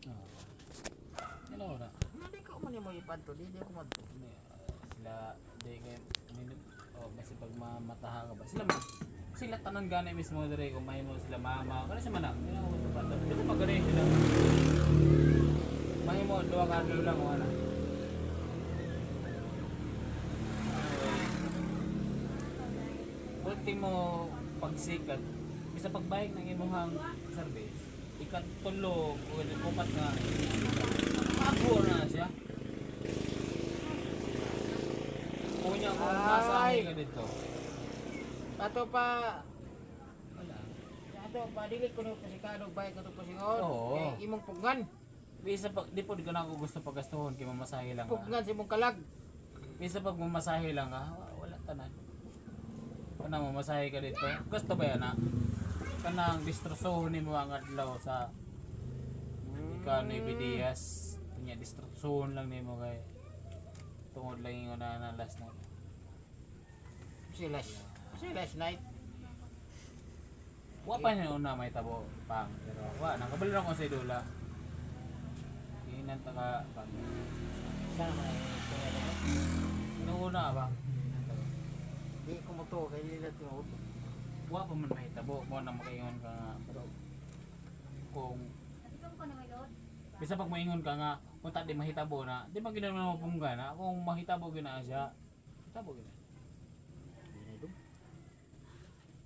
Oh. Ano na? Hindi ko man mo ipadto, di ko madto. Sila di kay kasi pag mamataha ka ba sila tanan gani mismo dire kung may mo sila mama kasi manang gusto pa to kasi pag gani sila may mo duwa ka lang wala ultimo pagsikat bisa pagbayad ng imong service ikatulog o upat nga ako na siya. Kunya ko masahe ka dito. Ato pa Wala. ato pa dili ko no pasikado bay ko to pasingon. Oo. Kay imong pugnan. Bisa pag di po di ko na ako gusto pagastuhon kay mamasahe lang ka. Pugnan sa imong kalag. Bisa pag mamasahe lang ka, wala tanan. Kana mamasahe ka dito. Gusto ba yan na? Kanang distrosohon nimo ang adlaw sa ikaw ni Bidias. Kanya distrosohon lang nimo kay tungod lang yung na last night. Si last night. Wa pa niya una may tabo pang pero wa nakabalo ko sa idula. Inan ta ka pang. Sana man ay Inuuna ba? di ko mo to kay dili to. Wa pa man may tabo mo na makaingon ka nga pero kung bisa pag maingon ka nga kung ta di mahitabo na di man ginawa mo pungga na kung mahitabo gina siya hitabo gina.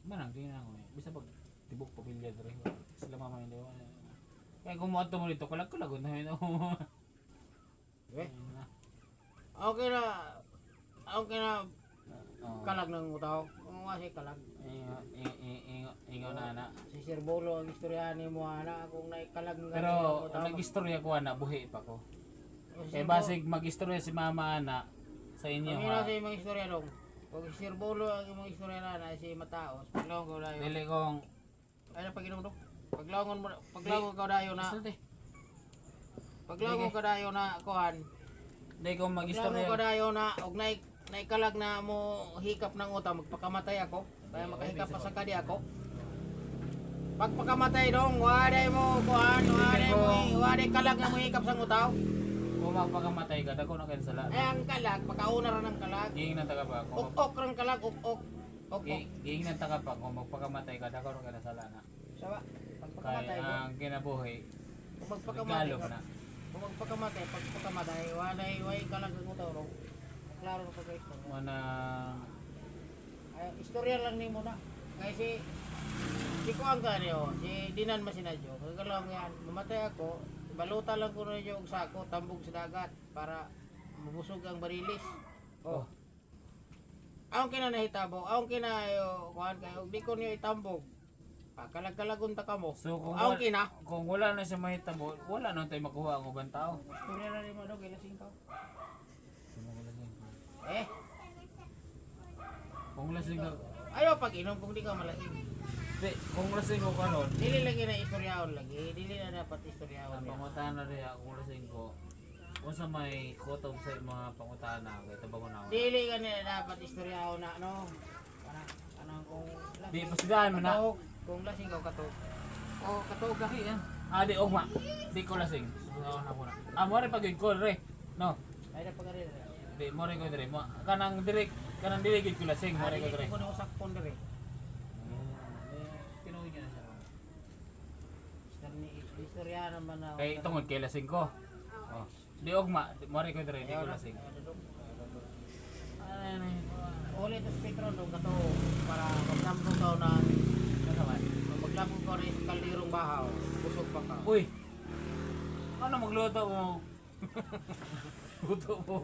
Manang di na ako eh. Bisa pag tibok pamilya dre sila mama hindi wa. Kaya kung mo ato mo dito kalag na yun. Eh. Okay na kalag ng utaw. Kung nga si kalag. Ingaw na ana. Si Sir Bolo ang istorya ni mo ana kung naikalag nga Pero siya utaw. ang nag-istorya ko ana buhi pa ko. O, Kaya basig mag-istorya si mama ana sa inyo Ang ha. ina sa imong istorya dong. Kung si Sir Bolo ang imong istorya na si Mataos, paglawon ko dayo. Dili kong Ay na paginom dong. Paglawon ko dayo na. Sulti. Paglawon ko dayo na kuhan. Dili kong Paglawon mag-istorya. ko dayo na og naikalag na mo hikap ng utang magpakamatay ako. Kaya makahikap pa sa kadi ako. Pagpakamatay dong, waday mo kuhan, waday kalag na mo hikap sa utaw. Kung magpakamatay ka, dako na kayo sa lahat. Ay ang kalag, pagkauna ra ng kalag. Gihing ng taga pa. Ok rang kalag, ok. Gihing ng taga pa. Kung magpakamatay ka, dako na kayo sa lahat. Sawa, Kaya pagpakamatay mo. ang kinabuhi, Kung magpakamatay regalo ka, ka na. kung pagpakamatay, way kalag ng utaw ro. Klaro na pag ito. Mana, Ay, istorya lang nimo na. Kasi si Kuang ka niyo, si Dinan Masinadyo, kagalang yan, mamatay ako, baluta lang ko na yung sako, tambog sa dagat, para mabusog ang barilis. Oh. Aong kina nahitabo, aong kina kuhan kayo, di ko niyo itambog. Kalag-kalagon ta ka mo. so Aong kina. kung wala na siya mahitabo, wala na tayo makuha ang ubang tao. Istorya na rin mo daw, gilasing ka. Eh, Kung lasing ka, ayaw pag-inom kung di ka malasing. di, kung lasing ko kanon, Dili lagi na istoryahon lagi, dili na dapat istoryahon. ang pangutahan na rin kung lasing ko, kung sa may kutob sa mga pangutahan na, kaya tabang ko na ako. Dili ka nila dapat istoryahon na no. Kanang kung Di, pasigahan mo na. katog, kung lasing ka katog. Oh, katog ka. Di yan. Di, ugma. Di ko lasing. Susunod na ko na. Mo rin pag-good call, re. No. Ay na pagarin. Di, mo rin ko dire. Kanang dili gid ko lasing, mo rin ko dire. Ko na usak pon dire. Pinuwi niya na siya. Istorya naman na. Kay tungod kay lasing ko. Oh. Di ugma, mo rin ko dire, di ko lasing. Ano Ulit sa speedrun dong kato para maglambong daw na naman? maglambong ko rin sa kalirong bahaw. Busog pa ka. Uy. Ano magluto mo? Luto mo.